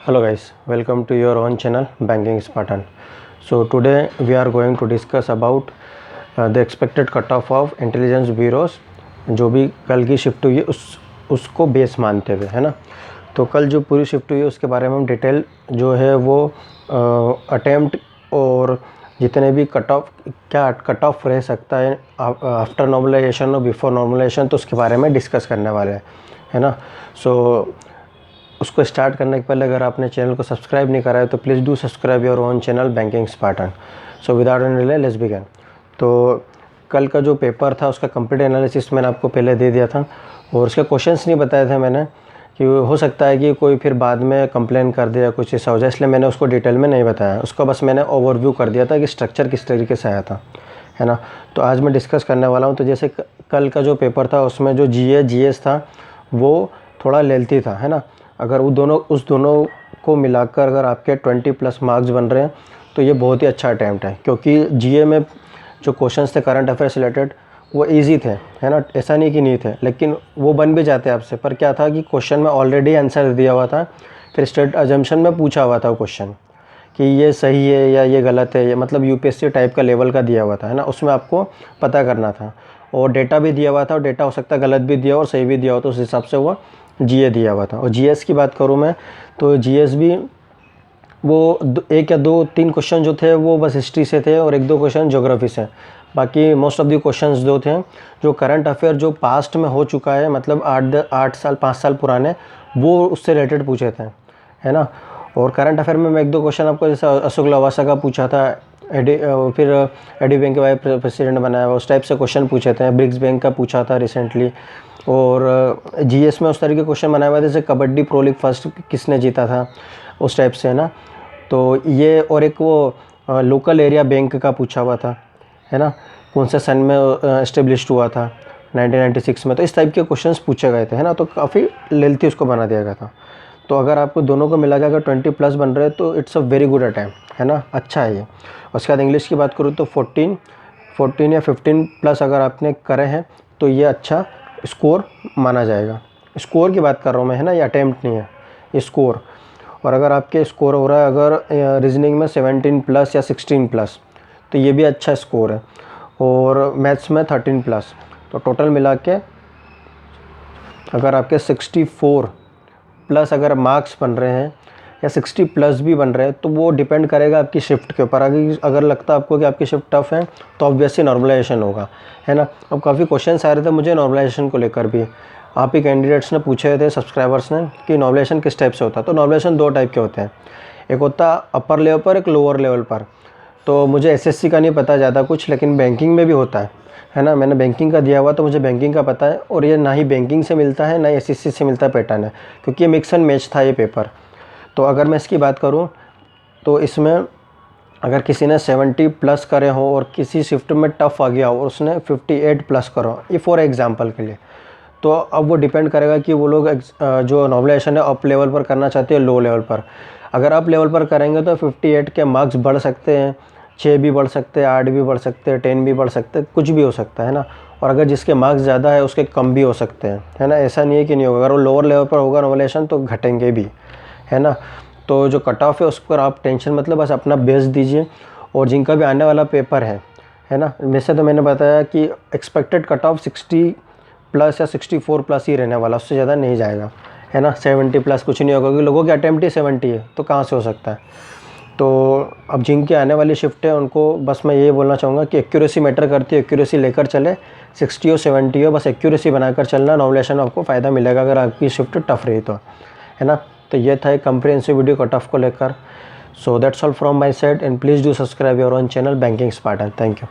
Hello guys, welcome to your own channel Banking Spartan. So today we are going to discuss about the expected cutoff of intelligence bureaus जो भी कल की shift हुई है उसको base मानते हुए, है ना। तो कल जो पूरी शिफ्ट हुई है उसके बारे में हम डिटेल जो है वो अटेम्प्ट और जितने भी कट ऑफ रह सकता है आफ्टर नॉर्मलाइजेशन और बिफोर नॉर्मलाइजेशन, तो उसके बारे में डिस्कस करने वाले हैं, है ना। सो उसको स्टार्ट करने के पहले अगर आपने चैनल को सब्सक्राइब नहीं करा है तो please do subscribe your own channel banking Spartan. So without any delay let's begin. तो कल का जो पेपर था उसका कंप्लीट एनालिसिस मैंने आपको पहले दे दिया था और उसके क्वेश्चंस नहीं बताए थे मैंने कि हो सकता है कि कोई फिर बाद में कंप्लेन कर दे या कुछ ऐसा हो जाए, इसलिए मैंने उसको डिटेल में नहीं बताया। उसका बस मैंने ओवरव्यू कर दिया था कि स्ट्रक्चर किस तरीके से आया था, है ना। तो आज मैं डिस्कस करने वाला हूँ। तो जैसे कल का जो पेपर था उसमें जो जीएस था वो थोड़ा लेंथी था, है ना। अगर उस दोनों को मिलाकर अगर आपके 20+ मार्क्स बन रहे हैं तो ये बहुत ही अच्छा अटैम्प्ट है, क्योंकि जीए में जो क्वेश्चंस थे करंट अफेयर्स रिलेटेड वो इजी थे, है ना। ऐसा नहीं कि नहीं थे, लेकिन वो बन भी जाते आपसे। पर क्या था कि क्वेश्चन में ऑलरेडी आंसर दिया हुआ था, फिर स्टेट अजम्पशन में पूछा हुआ था वो क्वेश्चन कि ये सही है या ये गलत है, ये मतलब यूपीएससी टाइप का लेवल का दिया हुआ था, है ना। उसमें आपको पता करना था और डेटा भी दिया हुआ था, और डेटा हो सकता है गलत भी दिया और सही भी दिया हो, तो उस हिसाब से वो जीए दिया हुआ था। और जीएस की बात करूँ मैं तो जीएस भी वो एक या दो तीन क्वेश्चन जो थे वो बस हिस्ट्री से थे और एक दो क्वेश्चन ज्योग्राफी से। बाकी मोस्ट ऑफ द क्वेश्चंस जो थे जो करंट अफेयर जो पास्ट में हो चुका है, मतलब 5 साल पुराने, वो उससे रिलेटेड पूछे थे, है ना। और करंट अफेयर में मैं एक दो क्वेश्चन आपको जैसे अशोक लवासा का पूछा था, फिर एडी बैंक के वाइस प्रेसिडेंट बनाया हुआ, उस टाइप से क्वेश्चन पूछे थे। ब्रिक्स बैंक का पूछा था रिसेंटली। और जीएस में उस तरह के क्वेश्चन बनाए हुए थे जैसे कबड्डी प्रो लीग फर्स्ट किसने जीता था, उस टाइप से, है ना। तो ये और एक वो लोकल एरिया बैंक का पूछा हुआ था, है ना, कौन से सन में इस्टेब्लिश्ड हुआ था 1996 में। तो इस टाइप के क्वेश्चंस पूछे गए थे, है ना। तो काफ़ी लेंथी उसको बना दिया गया था। तो अगर आपको दोनों को मिला के अगर 20+ बन रहे हैं तो it's a very good attempt, है ना, अच्छा है ये। उसके बाद इंग्लिश की बात करूँ तो 14 या 15+ अगर आपने करे हैं तो ये अच्छा स्कोर माना जाएगा। स्कोर की बात कर रहा हूँ मैं, है ना, ये अटैम्प्ट नहीं है, ये स्कोर। और अगर आपके स्कोर हो रहा है अगर रीजनिंग में 17+ या 16+, तो ये भी अच्छा स्कोर है। और मैथ्स में 13+, तो टोटल मिला के अगर आपके 64+ अगर मार्क्स बन रहे हैं या 60+ भी बन रहे हैं तो वो डिपेंड करेगा आपकी शिफ्ट के ऊपर। अगर लगता है आपको कि आपकी शिफ्ट टफ है तो ऑब्वियसली नॉर्मलाइजेशन होगा, है ना। अब काफ़ी क्वेश्चंस आ रहे थे मुझे नॉर्मलाइजेशन को लेकर भी, आप ही कैंडिडेट्स ने पूछे थे, सब्सक्राइबर्स ने, कि नॉर्मलाइजेशन किस टाइप से होता है। तो नॉर्मलाइजेशन दो टाइप के होते हैं, एक होता है अपर लेवल पर, एक लोअर लेवल पर। तो मुझे एसएससी का नहीं पता ज़्यादा कुछ, लेकिन बैंकिंग में भी होता है ना। मैंने बैंकिंग का दिया हुआ तो मुझे बैंकिंग का पता है, और ये ना ही बैंकिंग से मिलता है ना ही एसएससी से मिलता है पैटर्न है, क्योंकि ये मिक्स एंड मैच था ये पेपर। तो अगर मैं इसकी बात करूँ तो इसमें अगर किसी ने 70+ करे हो और किसी शिफ्ट में टफ आ गया हो और उसने 58+ करो, ये फॉर एग्जांपल के लिए, तो अब वो डिपेंड करेगा कि वो लोग जो नॉर्मलाइजेशन है अप लेवल पर करना चाहते हैं लो लेवल पर। अगर अप लेवल पर करेंगे तो 58 के मार्क्स बढ़ सकते हैं, 6 भी बढ़ सकते हैं, 8 भी बढ़ सकते हैं, 10 भी बढ़ सकते हैं, कुछ भी हो सकता है ना। और अगर जिसके मार्क्स ज़्यादा है उसके कम भी हो सकते हैं, है ना। ऐसा नहीं है कि नहीं होगा। अगर वो लोअर लेवल पर होगा नॉर्मलाइजेशन तो घटेंगे भी, है ना। तो जो कट ऑफ है उस पर आप टेंशन मतलब बस अपना बेस दीजिए। और जिनका भी आने वाला पेपर है ना, वैसे तो मैंने बताया कि एक्सपेक्टेड कट ऑफ 60+ या 64+ ही रहने वाला, उससे ज़्यादा नहीं जाएगा, है ना। 70+ कुछ नहीं होगा, क्योंकि लोगों की अटेम्प्ट ही 70 है, तो कहाँ से हो सकता है। तो अब जिनकी आने वाली शिफ्ट है उनको बस मैं ये बोलना चाहूँगा कि एक्यूरेसी मैटर करती है, एक्यूरेसी लेकर चले, 60 हो 70 हो, बस एक्यूरेसी बनाकर चलना। नॉर्मलाइजेशन आपको फ़ायदा मिलेगा अगर आपकी शिफ्ट टफ रही तो, है ना। तो ये था एक कंप्रिहेंसिव वीडियो कट ऑफ को लेकर। So that's all from my side, and please do subscribe your own channel banking Spartan. Thank you.